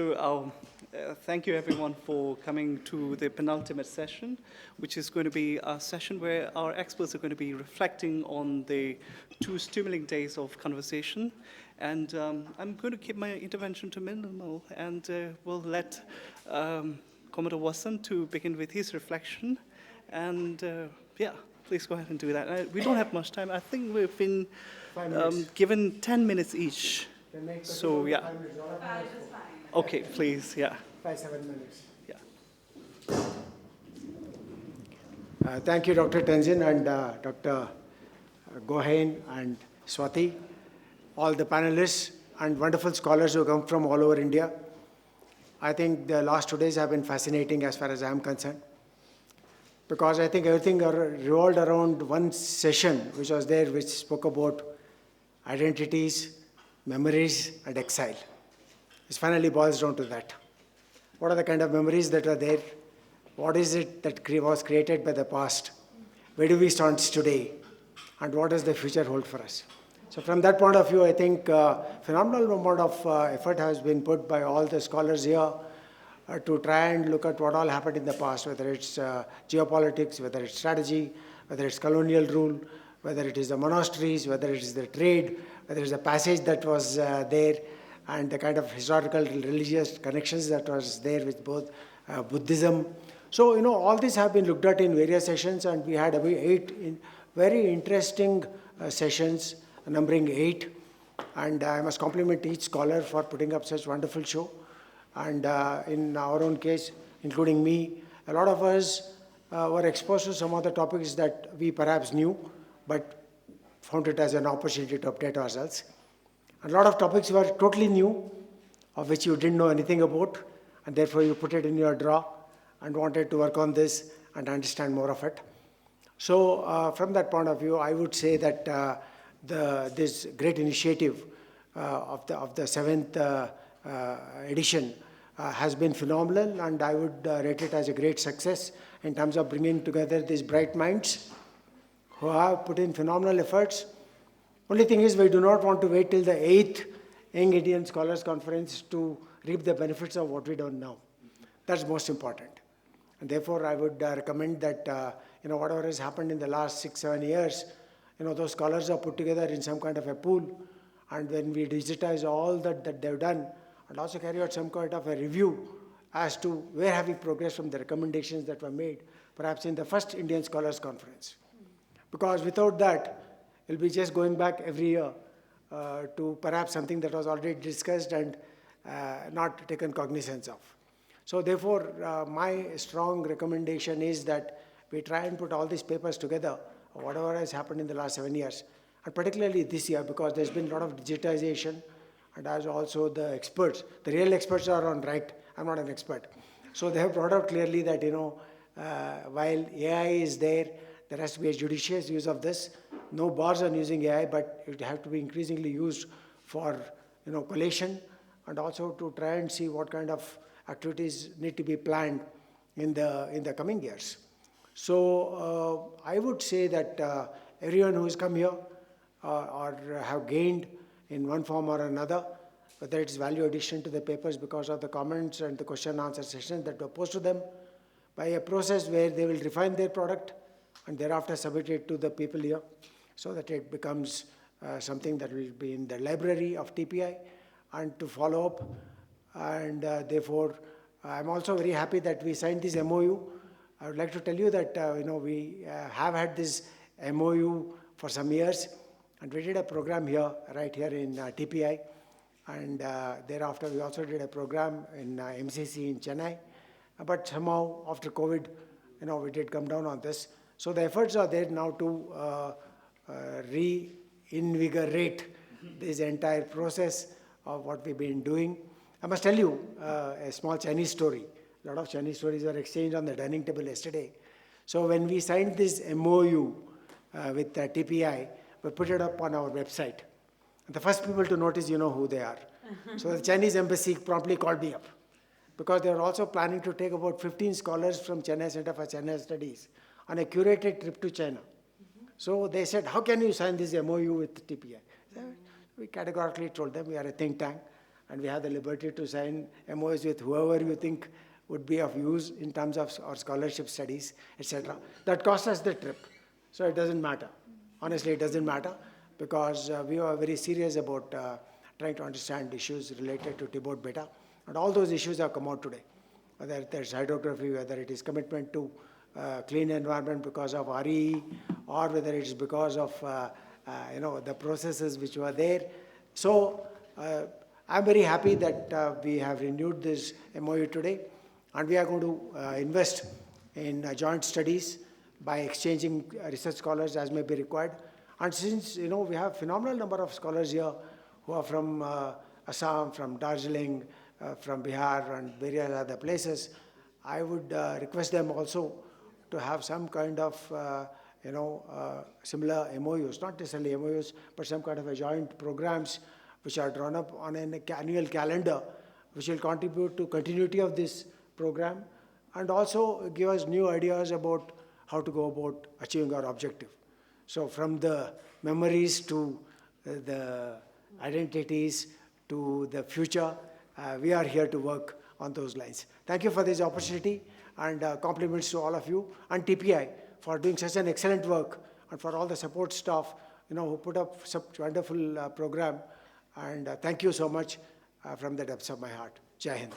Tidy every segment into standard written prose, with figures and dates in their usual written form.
Thank you everyone for coming to the penultimate session, which is going to be a session where our experts are going to be reflecting on the 2 stimulating days of conversation. And I'm going to keep my intervention to minimal, and we'll let Commodore Vasan to begin with his reflection. And yeah, please go ahead and do that. We don't have much time. I think we've been given 10 minutes each. So yeah. Okay, please, yeah. 5-7 minutes. Yeah. Thank you, Dr. Tenzin and Dr. Gohain and Swati, all the panelists and wonderful scholars who come from all over India. I think the last 2 days have been fascinating as far as I am concerned, because I think everything revolved around one session which was there, which spoke about identities, memories, and exile. It finally boils down to that. What are the kind of memories that are there? What is it that was created by the past? Where do we stand today? And what does the future hold for us? So from that point of view, I think phenomenal amount of effort has been put by all the scholars here to try and look at what all happened in the past, whether it's geopolitics, whether it's strategy, whether it's colonial rule, whether it is the monasteries, whether it is the trade, whether it's the passage that was there, and the kind of historical religious connections that was there with both Buddhism. So, all these have been looked at in various sessions, and we had 8 very interesting sessions, numbering 8. And I must compliment each scholar for putting up such wonderful show. And in our own case, including me, a lot of us were exposed to some of the topics that we perhaps knew, but found it as an opportunity to update ourselves. A lot of topics were totally new, of which you didn't know anything about, and therefore you put it in your drawer and wanted to work on this and understand more of it. So from that point of view, I would say that this great initiative of the 7th edition has been phenomenal, and I would rate it as a great success in terms of bringing together these bright minds who have put in phenomenal efforts. Only thing is, we do not want to wait till the 8th Young Indian Scholars Conference to reap the benefits of what we don't now. That's most important. And therefore, I would recommend that, whatever has happened in the last 6-7 years, those scholars are put together in some kind of a pool. And when we digitize all that they've done, and also carry out some kind of a review as to where have we progressed from the recommendations that were made, perhaps in the first Indian Scholars Conference. Because without that, we'll be just going back every year to perhaps something that was already discussed and not taken cognizance of. So therefore, my strong recommendation is that we try and put all these papers together, whatever has happened in the last 7 years, and particularly this year, because there's been a lot of digitization, and as also the experts, the real experts are on right. I'm not an expert. So they have brought out clearly that, while AI is there has to be a judicious use of this. No bars on using AI, but it has to be increasingly used for, collation, and also to try and see what kind of activities need to be planned in the coming years. So I would say that everyone who has come here or have gained in one form or another, whether it's value addition to the papers because of the comments and the question and answer sessions that were posed to them, by a process where they will refine their product and thereafter submit it to the people here, so that it becomes something that will be in the library of TPI and to follow up. And therefore, I'm also very happy that we signed this MOU. I would like to tell you that we have had this MOU for some years, and we did a program here, right here in TPI. And thereafter, we also did a program in MCC in Chennai. But somehow, after COVID, we did come down on this. So the efforts are there now to reinvigorate this entire process of what we've been doing. I must tell you a small Chinese story. A lot of Chinese stories were exchanged on the dining table yesterday. So when we signed this MOU with TPI, we put it up on our website. And the first people to notice, who they are. So the Chinese embassy promptly called me up, because they were also planning to take about 15 scholars from Chennai Center for China Studies on a curated trip to China. So they said, how can you sign this MOU with TPI? We categorically told them we are a think tank, and we have the liberty to sign MOUs with whoever you think would be of use in terms of our scholarship studies, etc. That costs us the trip. So it doesn't matter. Honestly, it doesn't matter, because we are very serious about trying to understand issues related to Tibet better. And all those issues have come out today, whether there's hydrography, whether it is commitment to clean environment because of RE, or whether it's because of the processes which were there. So I'm very happy that we have renewed this MOU today, and we are going to invest in joint studies by exchanging research scholars as may be required. And since we have phenomenal number of scholars here who are from Assam, from Darjeeling, from Bihar and various other places, I would request them also to have some kind of similar MOUs, not necessarily MOUs, but some kind of a joint programs which are drawn up on an annual calendar, which will contribute to continuity of this program and also give us new ideas about how to go about achieving our objective. So from the memories to the identities to the future, we are here to work on those lines. Thank you for this opportunity, and compliments to all of you and TPI for doing such an excellent work, and for all the support staff who put up such wonderful program. And thank you so much from the depths of my heart. Jai Hind.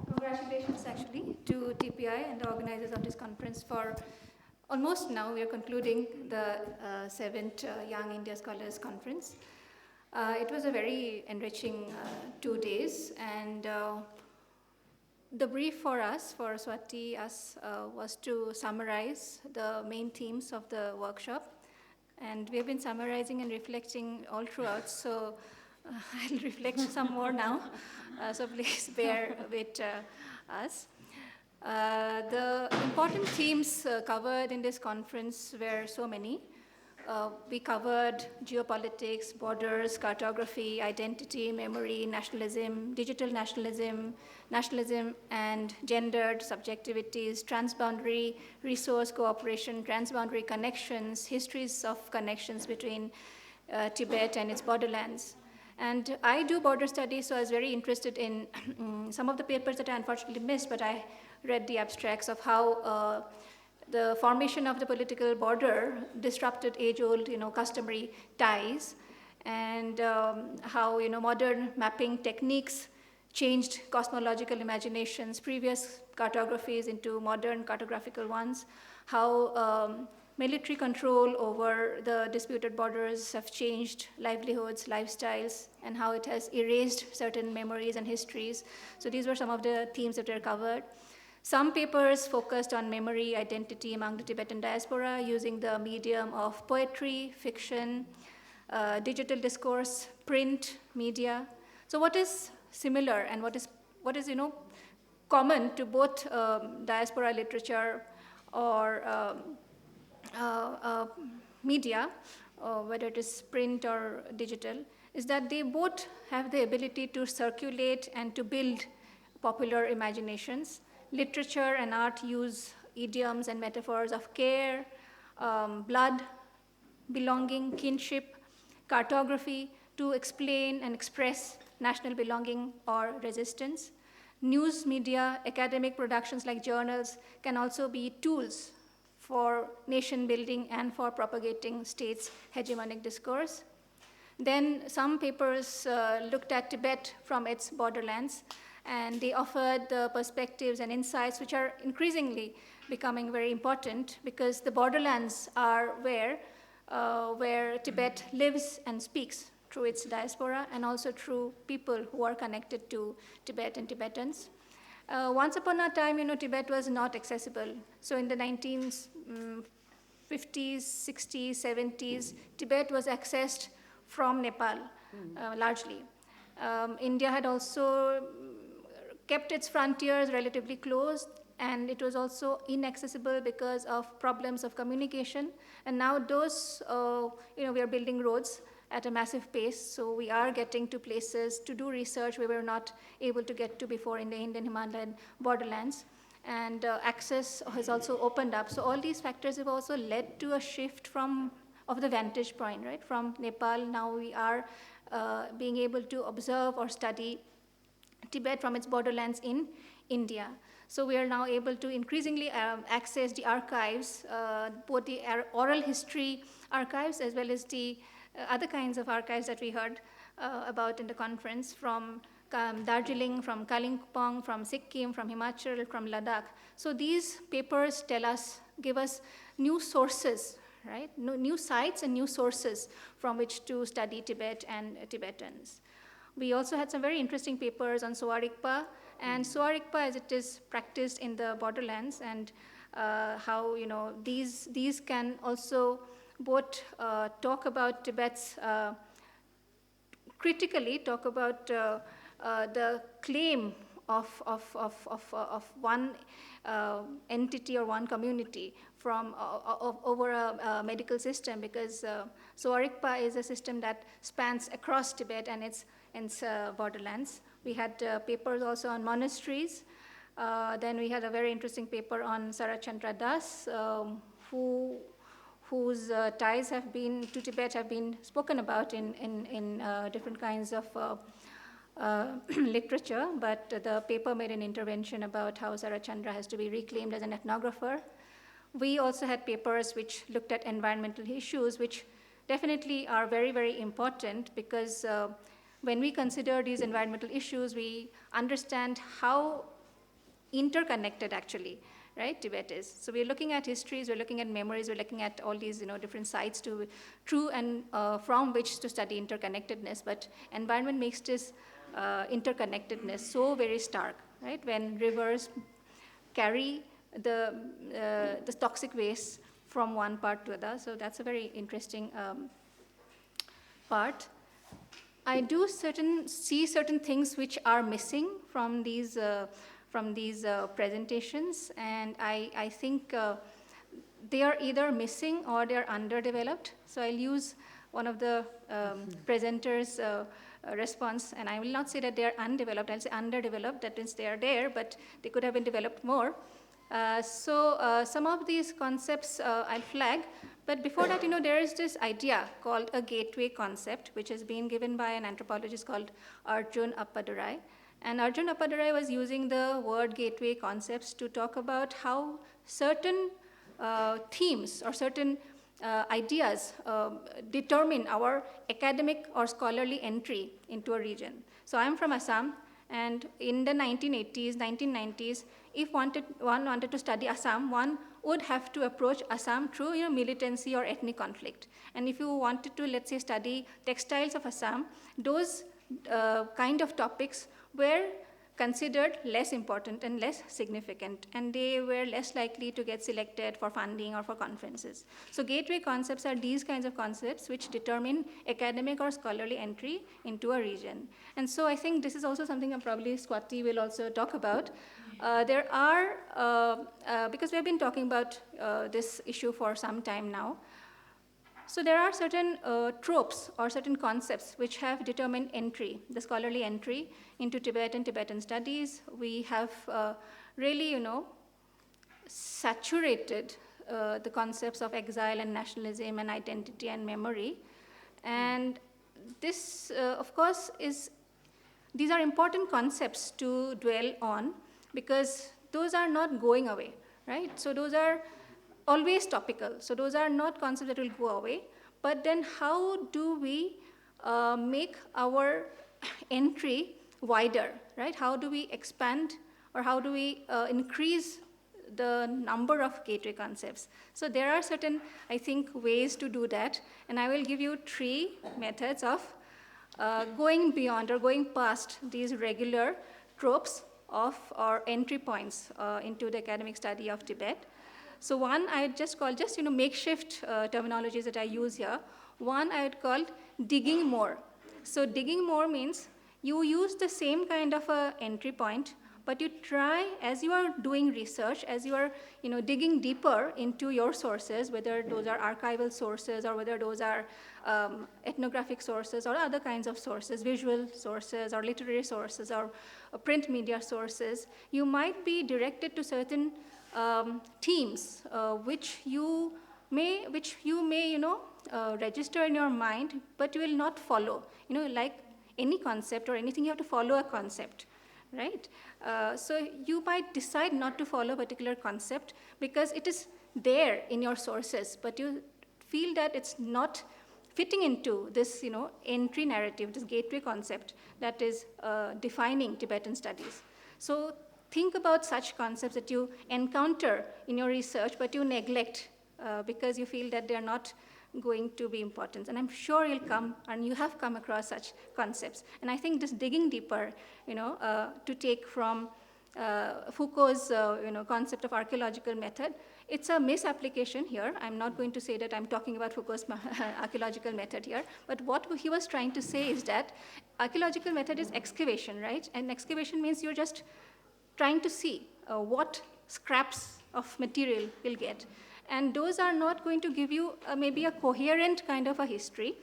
Congratulations actually to TPI and the organizers of this conference for almost now we are concluding the 7th Young India Scholars Conference. It was a very enriching 2 days, and the brief for us, for Swati, was to summarize the main themes of the workshop. And we have been summarizing and reflecting all throughout, so I'll reflect some more now. So please bear with us. The important themes covered in this conference were so many. We covered geopolitics, borders, cartography, identity, memory, nationalism, digital nationalism, nationalism and gendered subjectivities, transboundary resource cooperation, transboundary connections, histories of connections between Tibet and its borderlands. And I do border studies, so I was very interested in some of the papers that I unfortunately missed, but I read the abstracts of how the formation of the political border disrupted age-old, customary ties, and how, modern mapping techniques changed cosmological imaginations, previous cartographies into modern cartographical ones, how military control over the disputed borders have changed livelihoods, lifestyles, and how it has erased certain memories and histories. So these were some of the themes that were covered. Some papers focused on memory, identity among the Tibetan diaspora using the medium of poetry, fiction, digital discourse, print, media. So what is similar and what is common to both diaspora literature or media, whether it is print or digital, is that they both have the ability to circulate and to build popular imaginations. Literature and art use idioms and metaphors of care, blood, belonging, kinship, cartography to explain and express national belonging or resistance. News media, academic productions like journals can also be tools for nation building and for propagating states' hegemonic discourse. Then some papers looked at Tibet from its borderlands, and they offered the perspectives and insights which are increasingly becoming very important, because the borderlands are where Tibet lives and speaks through its diaspora and also through people who are connected to Tibet and Tibetans. Once upon a time, Tibet was not accessible. So in the 1950s, 60s, 70s, Tibet was accessed from Nepal, largely. India had also kept its frontiers relatively closed, and it was also inaccessible because of problems of communication. And now those, we are building roads at a massive pace, so we are getting to places to do research we were not able to get to before in the Indian Himalayan borderlands. And access has also opened up. So all these factors have also led to a shift from of the vantage point, right? From Nepal, now we are being able to observe or study Tibet from its borderlands in India. So we are now able to increasingly access the archives, both the oral history archives as well as the other kinds of archives that we heard about in the conference from Darjeeling, from Kalimpong, from Sikkim, from Himachal, from Ladakh. So these papers give us new sources, right? New sites and new sources from which to study Tibet and Tibetans. We also had some very interesting papers on Soarikpa, and Soarikpa as it is practiced in the borderlands, and how these can also both talk about Tibet's, critically talk about the claim of one entity or one community from over a medical system, because Soarikpa is a system that spans across Tibet and its borderlands. We had papers also on monasteries. Then we had a very interesting paper on Sarachandra Das, whose ties to Tibet have been spoken about in different kinds of literature, but the paper made an intervention about how Sarachandra has to be reclaimed as an ethnographer. We also had papers which looked at environmental issues, which definitely are very, very important, because when we consider these environmental issues, we understand how interconnected actually, right, Tibet is. So we're looking at histories, we're looking at memories, we're looking at all these different sites from which to study interconnectedness, but environment makes this interconnectedness so very stark, right? When rivers carry the toxic waste from one part to another, so that's a very interesting part. I do see certain things which are missing from these presentations, and I think they are either missing or they are underdeveloped. So I'll use one of the presenters' response, and I will not say that they are undeveloped, I'll say underdeveloped. That means they are there, but they could have been developed more. So some of these concepts I'll flag, but before that, there is this idea called a gateway concept, which has been given by an anthropologist called Arjun Appadurai. And Arjun Appadurai was using the word gateway concepts to talk about how certain themes or certain ideas determine our academic or scholarly entry into a region. So I'm from Assam, and in the 1980s, 1990s, if one wanted to study Assam, one would have to approach Assam through militancy or ethnic conflict. And if you wanted to, let's say, study textiles of Assam, those kind of topics were considered less important and less significant, and they were less likely to get selected for funding or for conferences. So gateway concepts are these kinds of concepts which determine academic or scholarly entry into a region. And so I think this is also something that probably Swati will also talk about. There are, because we have been talking about this issue for some time now, so there are certain tropes or certain concepts which have determined entry, the scholarly entry into Tibet and Tibetan studies. We have really, saturated the concepts of exile and nationalism and identity and memory. And this, of course, these are important concepts to dwell on, because those are not going away, right? So those are always topical. So those are not concepts that will go away. But then how do we make our entry wider, right? How do we expand, or how do we increase the number of gateway concepts? So there are certain, I think, ways to do that. And I will give you 3 methods of going beyond or going past these regular tropes of or entry points into the academic study of Tibet. So one I just call makeshift terminologies that I use here. One I would call digging more. So digging more means you use the same kind of a entry point, but you try, as you are doing research, as you are digging deeper into your sources, whether those are archival sources or whether those are ethnographic sources or other kinds of sources, visual sources or literary sources or print media sources, you might be directed to certain themes which you may register in your mind, but you will not follow. Like any concept or anything, you have to follow a concept, right? So you might decide not to follow a particular concept because it is there in your sources, but you feel that it's not fitting into this, entry narrative, this gateway concept that is defining Tibetan studies. So think about such concepts that you encounter in your research, but you neglect because you feel that they're not going to be important. And I'm sure you'll come, and you have come across such concepts. And I think just digging deeper, to take from Foucault's, concept of archaeological method, it's a misapplication here. I'm not going to say that I'm talking about Foucault's archaeological method here, but what he was trying to say is that archaeological method is excavation, right? And excavation means you're just trying to see what scraps of material you'll get. And those are not going to give you maybe a coherent kind of a history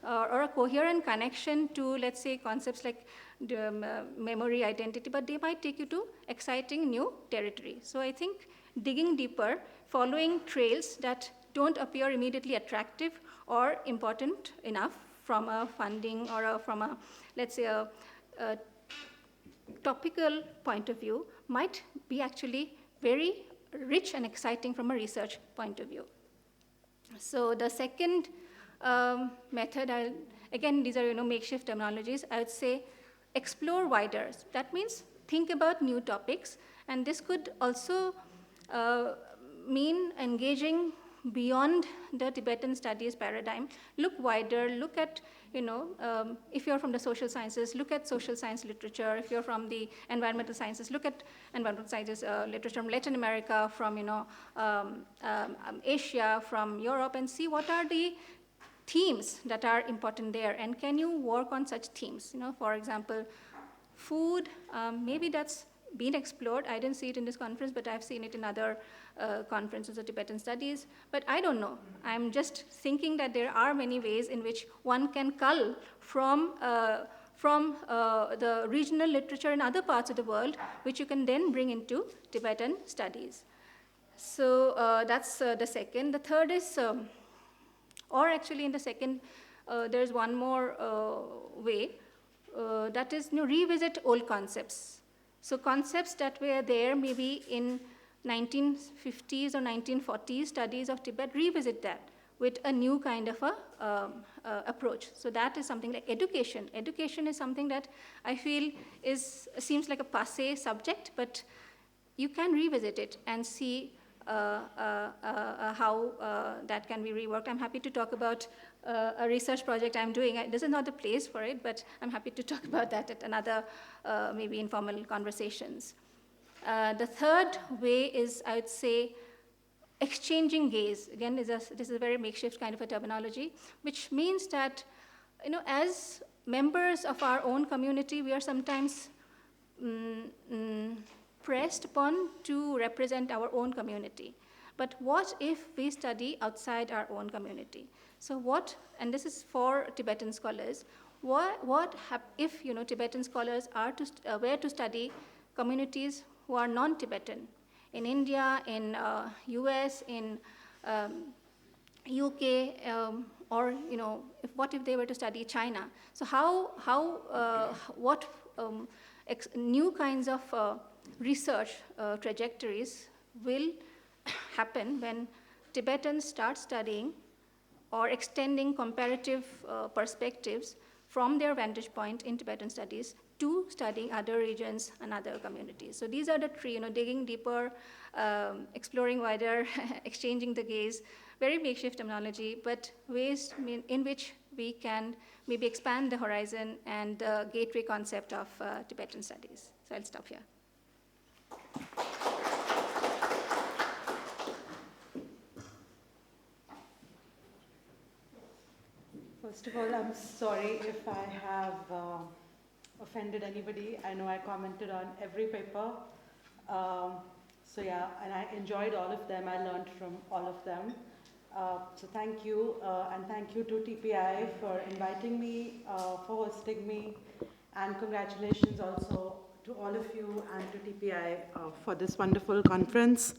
or a coherent connection to, let's say, concepts like memory, identity, but they might take you to exciting new territory. So I think digging deeper, following trails that don't appear immediately attractive or important enough from a funding or from a, let's say, a topical point of view might be actually very rich and exciting from a research point of view. So the second method, again, these are makeshift terminologies, I would say explore wider. That means think about new topics, and this could also mean engaging beyond the Tibetan studies paradigm. Look wider, look at, if you're from the social sciences, look at social science literature. If you're from the environmental sciences, look at environmental sciences literature from Latin America, from, Asia, from Europe, and see what are the themes that are important there, and can you work on such themes? For example, food, maybe that's been explored. I didn't see it in this conference, but I've seen it in other conferences of Tibetan studies. But I don't know. I'm just thinking that there are many ways in which one can cull from the regional literature in other parts of the world, which you can then bring into Tibetan studies. So that's the second. The third is, or actually in the second, there's one more way, that is revisit old concepts. So concepts that were there maybe in 1950s or 1940s studies of Tibet, revisit that with a new kind of a approach. So that is something like education. Education is something that I feel seems like a passé subject, but you can revisit it and see how that can be reworked. I'm happy to talk about a research project I'm doing. This is not the place for it, but I'm happy to talk about that at another maybe informal conversations. The third way is, I would say, exchanging gaze. Again, this is a very makeshift kind of a terminology, which means that, as members of our own community, we are sometimes pressed upon to represent our own community. But what if we study outside our own community? So what, and this is for Tibetan scholars, if Tibetan scholars were to study communities who are non-Tibetan in India, in US, in UK, or what if they were to study China? So what new kinds of research trajectories will happen when Tibetans start studying or extending comparative perspectives from their vantage point in Tibetan studies to studying other regions and other communities. So these are the three, digging deeper, exploring wider, exchanging the gaze, very makeshift terminology, but ways in which we can maybe expand the horizon and the gateway concept of Tibetan studies. So I'll stop here. First of all, I'm sorry if I have offended anybody. I know I commented on every paper. So yeah, and I enjoyed all of them. I learned from all of them. So thank you, and thank you to TPI for inviting me, for hosting me, and congratulations also to all of you and to TPI for this wonderful conference.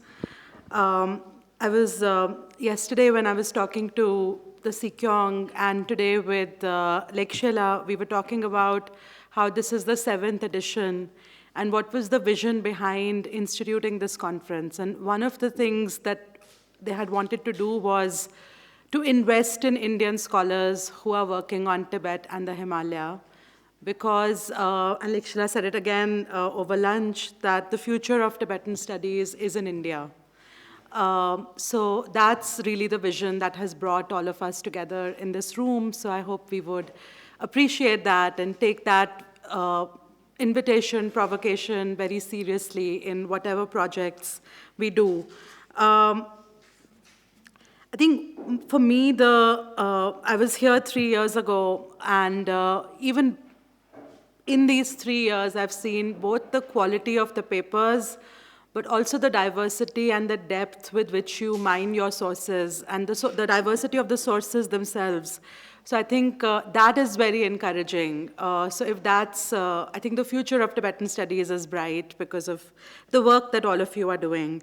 I was, yesterday when I was talking to the Sikyong, and today with Lekshela, we were talking about how this is the 7th edition and what was the vision behind instituting this conference. And one of the things that they had wanted to do was to invest in Indian scholars who are working on Tibet and the Himalaya, because, and Lekshela said it again over lunch, that the future of Tibetan studies is in India. So that's really the vision that has brought all of us together in this room. So I hope we would appreciate that and take that invitation, provocation very seriously in whatever projects we do. I think for me, I was here 3 years ago, and even in these 3 years, I've seen both the quality of the papers, but also the diversity and the depth with which you mine your sources, and the diversity of the sources themselves. So I think that is very encouraging. So if that's, I think the future of Tibetan studies is bright because of the work that all of you are doing.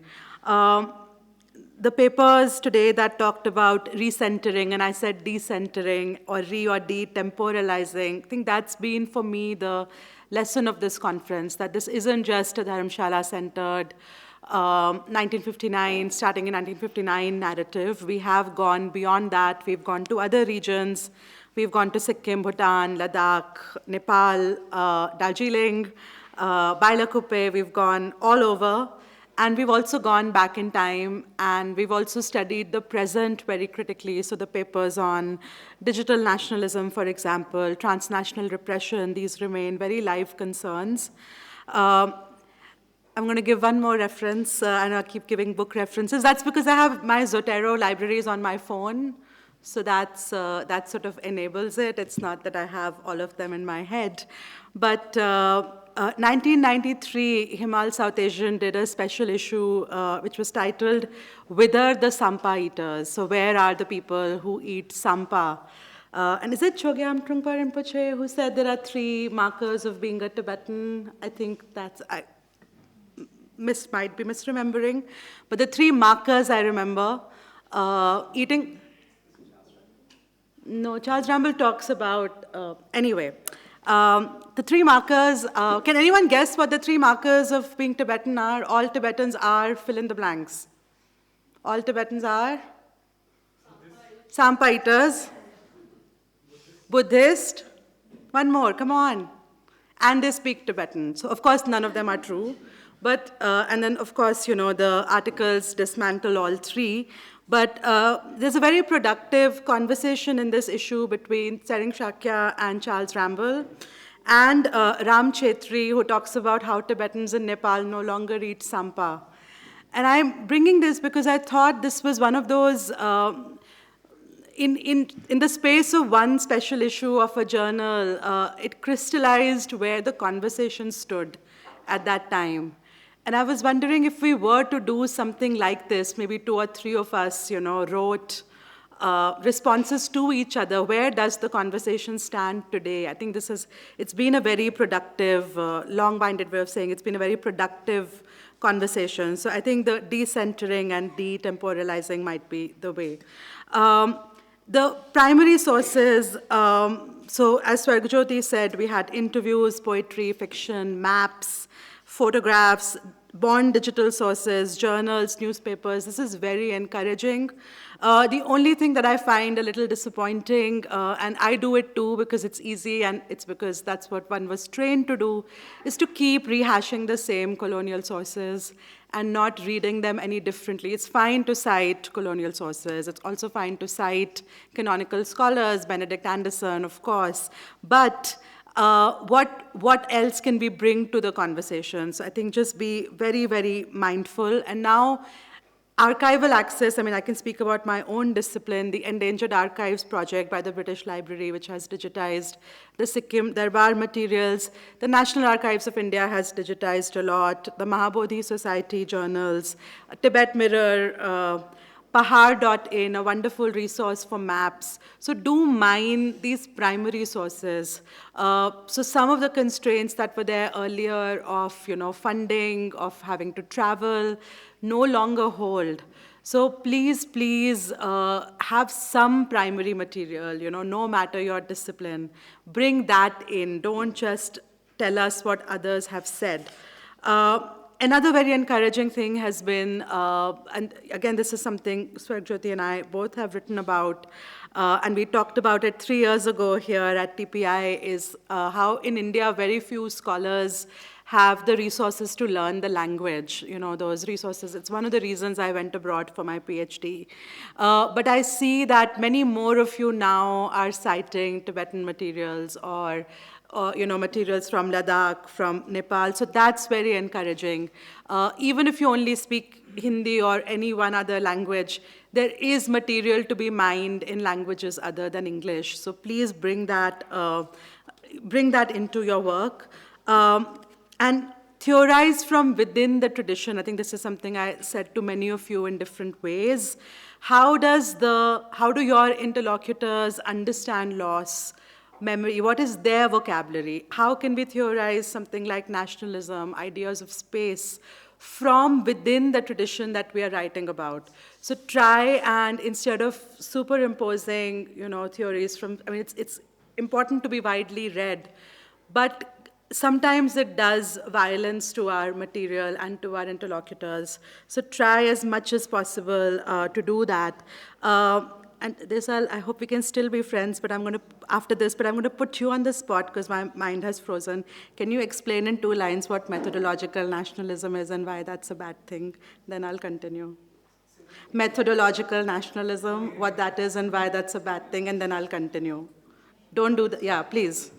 The papers today that talked about recentering, and I said decentering or detemporalizing, I think that's been for me the lesson of this conference, that this isn't just a Dharamshala-centered 1959, starting in 1959 narrative. We have gone beyond that. We've gone to other regions. We've gone to Sikkim, Bhutan, Ladakh, Nepal, Darjeeling, Bailakuppe. We've gone all over. And we've also gone back in time, and we've also studied the present very critically. So the papers on digital nationalism, for example, transnational repression, these remain very live concerns. I'm going to give one more reference, and I'll keep giving book references. That's because I have my Zotero libraries on my phone, so that sort of enables it. It's not that I have all of them in my head. But 1993, Himal South Asian did a special issue which was titled, "Whither the Sampa Eaters?" So where are the people who eat Sampa? And is it Chogyam Trungpa Rinpoche who said there are 3 markers of being a Tibetan? I think that's, might be misremembering. But the 3 markers I remember, eating. No, Charles Ramble talks about, anyway. The 3 markers, can anyone guess what the 3 markers of being Tibetan are? All Tibetans are, fill in the blanks. All Tibetans are? Sampa eaters. Buddhist. One more, come on. And they speak Tibetan. So of course, none of them are true. But, and then of course, you know, the articles dismantle all 3. But there's a very productive conversation in this issue between Tsering Shakya and Charles Ramble, and Ram Chetri, who talks about how Tibetans in Nepal no longer eat Sampa. And I'm bringing this because I thought this was one of those, in the space of one special issue of a journal, it crystallized where the conversation stood at that time. And I was wondering if we were to do something like this, maybe 2 or 3 of us, you know, wrote responses to each other. Where does the conversation stand today? I think it's been a very productive, long-winded way of saying it's been a very productive conversation. So I think the decentering and detemporalizing might be the way. The primary sources, so as Swargajyoti said, we had interviews, poetry, fiction, maps, photographs, born digital sources, journals, newspapers. This is very encouraging. The only thing that I find a little disappointing, and I do it too because it's easy and it's because that's what one was trained to do, is to keep rehashing the same colonial sources and not reading them any differently. It's fine to cite colonial sources. It's also fine to cite canonical scholars, Benedict Anderson, of course. But what else can we bring to the conversation? So I think just be very, very mindful. And now, archival access, I mean, I can speak about my own discipline, the Endangered Archives Project by the British Library, which has digitized the Sikkim Darbar materials. The National Archives of India has digitized a lot. The Mahabodhi Society journals, Tibet Mirror, Pahar.in, a wonderful resource for maps. So do mine these primary sources. So some of the constraints that were there earlier of funding, of having to travel, no longer hold. So please, please have some primary material, no matter your discipline. Bring that in. Don't just tell us what others have said. Another very encouraging thing has been, and again, this is something Swargajyoti and I both have written about, and we talked about it 3 years ago here at TPI, is how in India very few scholars have the resources to learn the language, those resources. It's one of the reasons I went abroad for my PhD. But I see that many more of you now are citing Tibetan materials or materials from Ladakh, from Nepal. So that's very encouraging. Even if you only speak Hindi or any one other language, there is material to be mined in languages other than English. So please bring that into your work. And theorize from within the tradition. I think this is something I said to many of you in different ways. How do your interlocutors understand loss, memory? What is their vocabulary? How can we theorize something like nationalism, ideas of space, from within the tradition that we are writing about? So try and, instead of superimposing, theories from, it's important to be widely read, but sometimes it does violence to our material and to our interlocutors. So try as much as possible to do that. And Desal, I hope we can still be friends, but I'm going to put you on the spot because my mind has frozen. Can you explain in 2 lines what methodological nationalism is and why that's a bad thing? Then I'll continue. Methodological nationalism, what that is and why that's a bad thing, and then I'll continue. Don't do that. Yeah, please.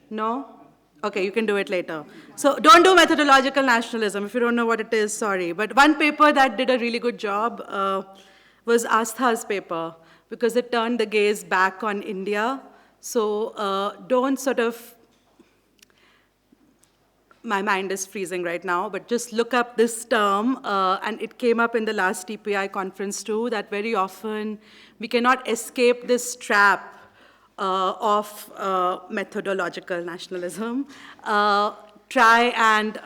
No? Okay, you can do it later. So don't do methodological nationalism. If you don't know what it is, sorry. But one paper that did a really good job was Astha's paper, because it turned the gaze back on India. So don't sort of, my mind is freezing right now, but just look up this term, and it came up in the last TPI conference too, that very often we cannot escape this trap of methodological nationalism. Try and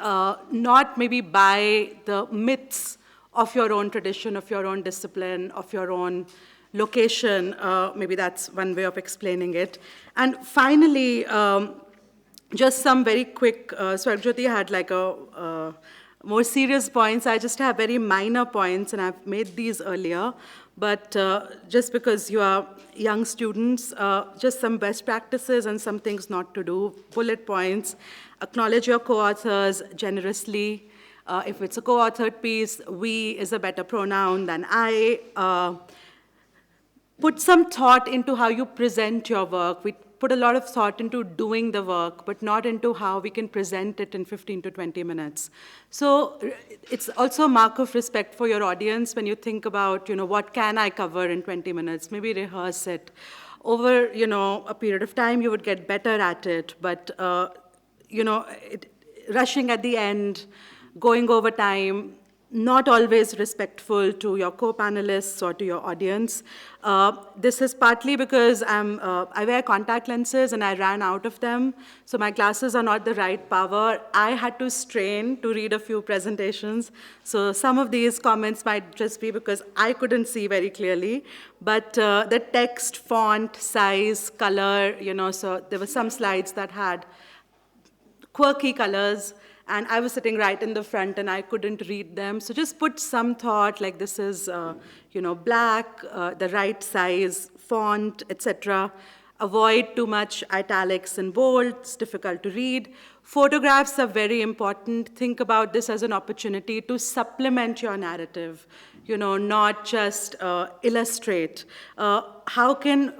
not maybe buy the myths of your own tradition, of your own discipline, of your own location. Maybe that's one way of explaining it. And finally, just some very quick, Swargajyoti had like a more serious points. I just have very minor points, and I've made these earlier. But just because you are young students, just some best practices and some things not to do, bullet points. Acknowledge your co-authors generously. If it's a co-authored piece, we is a better pronoun than I. Put some thought into how you present your work. We put a lot of thought into doing the work, but not into how we can present it in 15 to 20 minutes. So it's also a mark of respect for your audience when you think about, what can I cover in 20 minutes? Maybe rehearse it. Over, a period of time, you would get better at it, but, rushing at the end, going over time, not always respectful to your co-panelists or to your audience. This is partly because I wear contact lenses and I ran out of them, so my glasses are not the right power. I had to strain to read a few presentations, so some of these comments might just be because I couldn't see very clearly, but the text, font, size, color, so there were some slides that had quirky colors, and I was sitting right in the front and I couldn't read them. So just put some thought, like this is, black, the right size, font, etc. Avoid too much italics and bold, it's difficult to read. Photographs are very important. Think about this as an opportunity to supplement your narrative, not just illustrate. How can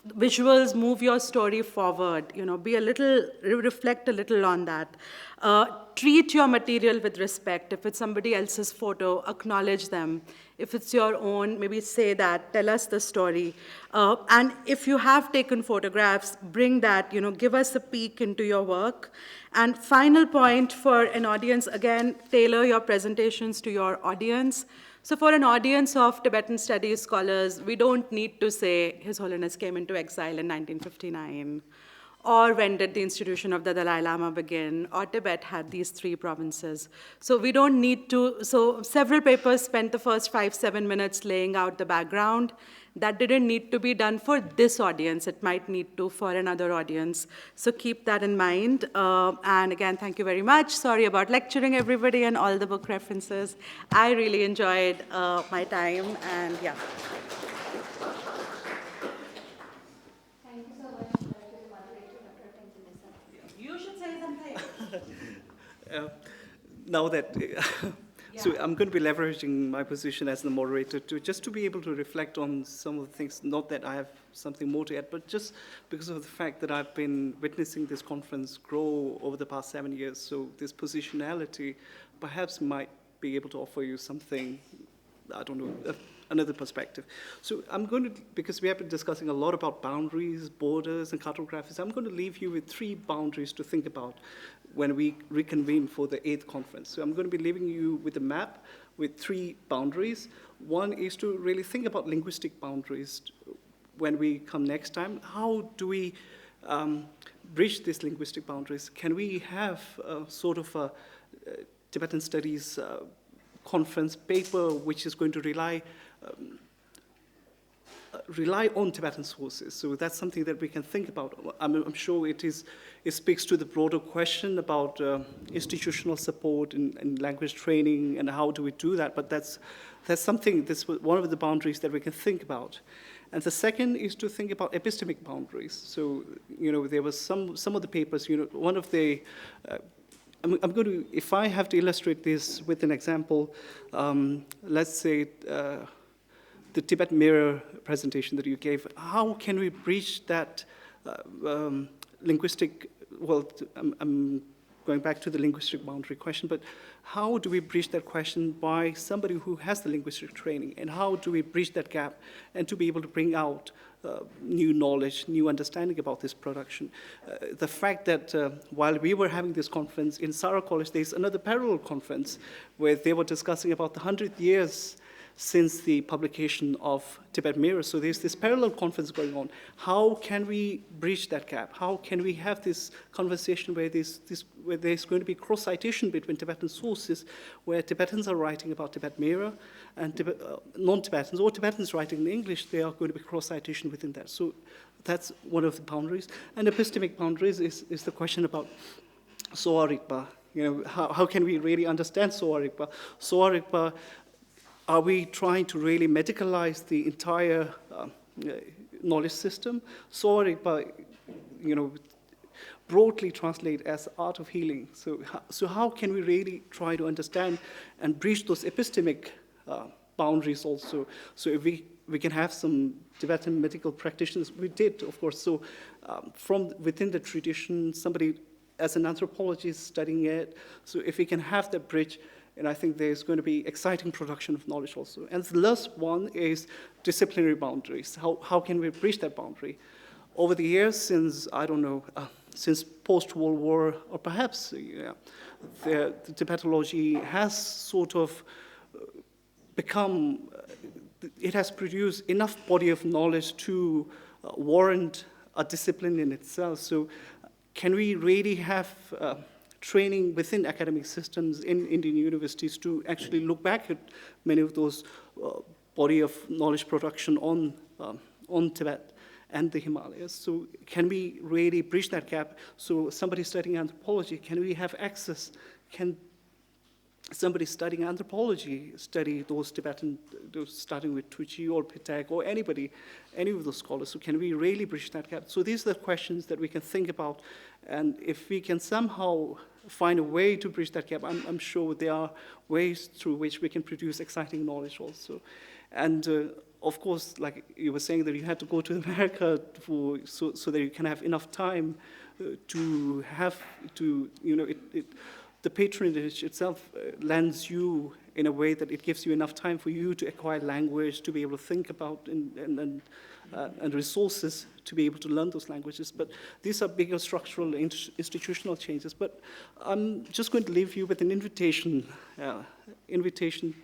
visuals move your story forward? Reflect a little on that. Treat your material with respect. If it's somebody else's photo, acknowledge them. If it's your own, maybe say that, tell us the story. And if you have taken photographs, bring that, give us a peek into your work. And final point for an audience, again, tailor your presentations to your audience. So for an audience of Tibetan studies scholars, we don't need to say His Holiness came into exile in 1959. or when did the institution of the Dalai Lama begin, or Tibet had these 3 provinces. So we don't need to, so several papers spent the first 5-7 minutes laying out the background. That didn't need to be done for this audience. It might need to for another audience. So keep that in mind. And again, thank you very much. Sorry about lecturing everybody and all the book references. I really enjoyed my time, and yeah. Thank you so much to the moderator, Dr. Tenzin Desal. You should say something. Now that, so I'm going to be leveraging my position as the moderator to be able to reflect on some of the things, not that I have something more to add, but just because of the fact that I've been witnessing this conference grow over the past 7 years. So this positionality perhaps might be able to offer you something, I don't know, another perspective. So I'm going to, because we have been discussing a lot about boundaries, borders, and cartographies, I'm going to leave you with 3 boundaries to think about when we reconvene for the 8th conference. So I'm going to be leaving you with a map with 3 boundaries. One is to really think about linguistic boundaries when we come next time. How do we bridge these linguistic boundaries? Can we have sort of a Tibetan studies conference paper which is going to rely on Tibetan sources? So that's something that we can think about. I'm sure it speaks to the broader question about institutional support and language training and how do we do that, but that's something, that's one of the boundaries that we can think about. And the second is to think about epistemic boundaries. So, there was some of the papers, one of the, I'm going to, if I have to illustrate this with an example, let's say the Tibet Mirror presentation that you gave, how can we bridge that linguistic, well, I'm going back to the linguistic boundary question, but how do we bridge that question by somebody who has the linguistic training, and how do we bridge that gap and to be able to bring out new knowledge, new understanding about this production? The fact that while we were having this conference in Sara College, there's another parallel conference where they were discussing about the 100 years since the publication of Tibet Mirror. So there's this parallel conference going on. How can we bridge that gap? How can we have this conversation where there's going to be cross-citation between Tibetan sources, where Tibetans are writing about Tibet Mirror, and non-Tibetans, or Tibetans writing in English, they are going to be cross-citation within that. So that's one of the boundaries. And epistemic boundaries is the question about Sowa Rigpa. How can we really understand Sowa Rigpa? Sowa Rigpa, are we trying to really medicalize the entire knowledge system? Sowa Rigpa, broadly translate as art of healing. So how can we really try to understand and bridge those epistemic boundaries also? So if we can have some Tibetan medical practitioners, we did, of course. So from within the tradition, somebody as an anthropologist studying it, so if we can have that bridge, and I think there's going to be exciting production of knowledge also. And the last one is disciplinary boundaries. How can we bridge that boundary? Over the years, since, I don't know, since post-World War, or perhaps the Tibetology has sort of become, it has produced enough body of knowledge to warrant a discipline in itself. So can we really have training within academic systems in Indian universities to actually look back at many of those body of knowledge production on Tibet and the Himalayas? So can we really bridge that gap? So somebody studying anthropology, can we have access? Can somebody studying anthropology study those Tibetan, starting with Tuchi or Pitak or anybody, any of those scholars? So can we really bridge that gap? So these are the questions that we can think about. And if we can somehow find a way to bridge that gap, I'm sure there are ways through which we can produce exciting knowledge also. And of course, like you were saying, that you had to go to America so that you can have enough time to have to, the patronage itself lends you in a way that it gives you enough time for you to acquire language, to be able to think about and resources to be able to learn those languages. But these are bigger structural institutional changes. But I'm just going to leave you with an invitation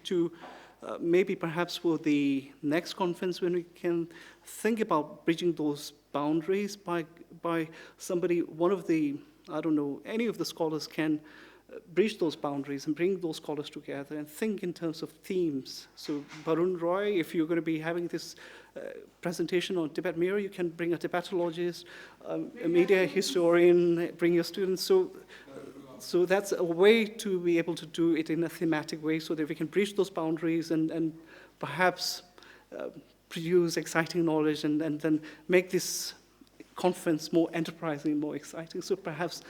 to maybe perhaps for the next conference, when we can think about bridging those boundaries by somebody, one of the, I don't know, any of the scholars can breach those boundaries and bring those scholars together and think in terms of themes. So Barun Roy, if you're going to be having this presentation on Tibet mirror, you can bring a Tibetologist, a media historian, bring your students. So that's a way to be able to do it in a thematic way so that we can breach those boundaries and perhaps produce exciting knowledge and then make this conference more enterprising, more exciting. So perhaps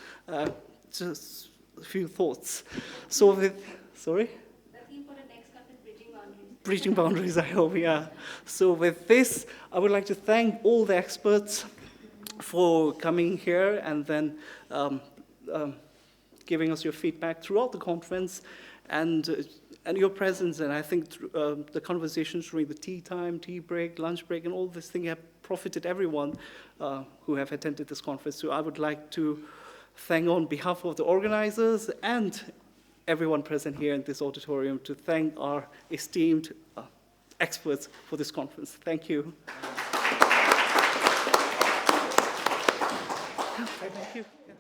just a few thoughts. So sorry? The theme for the next conference, Bridging Boundaries. Bridging boundaries, I hope, yeah. So with this, I would like to thank all the experts for coming here and then giving us your feedback throughout the conference and your presence. And I think the conversations during the tea time, tea break, lunch break, and all this thing have profited everyone who have attended this conference. So I would like to thank on behalf of the organizers and everyone present here in this auditorium to thank our esteemed experts for this conference. Thank you. Thank you. Yeah.